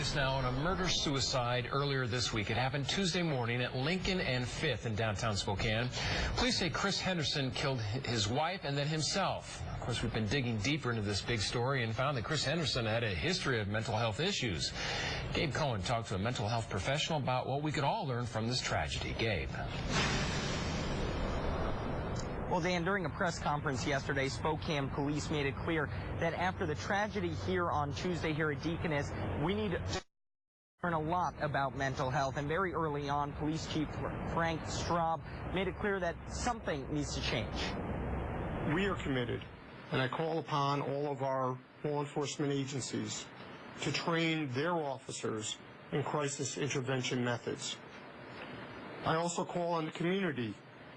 latest now on a murder-suicide earlier this week. It happened Tuesday morning at Lincoln and 5th in downtown Spokane. Police say Chris Henderson killed his wife and then himself. Of course, we've been digging deeper into this big story and found that Chris Henderson had a history of mental health issues. Gabe Cohen talked to a mental health professional about what we could all learn from this tragedy. Gabe. Well, Dan, during a press conference yesterday, Spokane police made it clear that after the tragedy here on Tuesday here at Deaconess, we need to learn a lot about mental health. And very early on, Police Chief Frank Straub made it clear that something needs to change. We are committed, and I call upon all of our law enforcement agencies to train their officers in crisis intervention methods. I also call on the community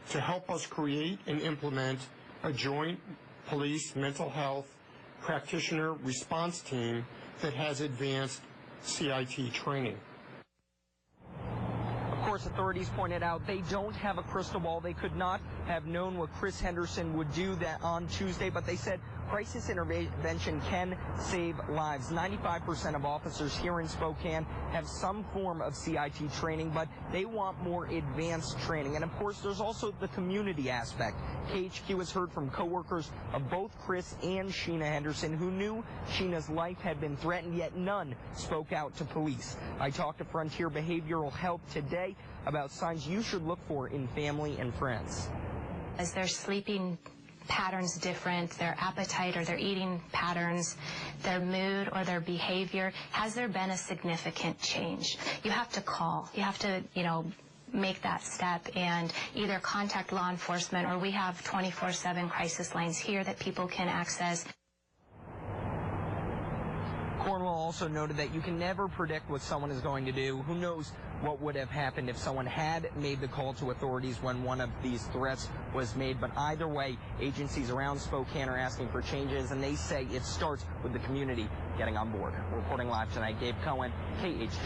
to help us create and implement a joint police mental health practitioner response team that has advanced CIT training. Of course, authorities pointed out they don't have a crystal ball. They could not have known what Chris Henderson would do that on Tuesday, but they said crisis intervention can save lives. 95% of officers here in Spokane have some form of CIT training, but they want more advanced training. And of course, there's also the community aspect. KHQ has heard from coworkers of both Chris and Sheena Henderson who knew Sheena's life had been threatened, yet none spoke out to police. I talked to Frontier Behavioral Health today about signs you should look for in family and friends. As their sleeping patterns different, their appetite or their eating patterns, their mood or their behavior, has there been a significant change? You have to call. You have to, make that step and either contact law enforcement, or we have 24/7 crisis lines here that people can access. Cornwell also noted that you can never predict what someone is going to do. Who knows what would have happened if someone had made the call to authorities when one of these threats was made. But either way, agencies around Spokane are asking for changes, and they say it starts with the community getting on board. Reporting live tonight, Gabe Cohen, KHQ.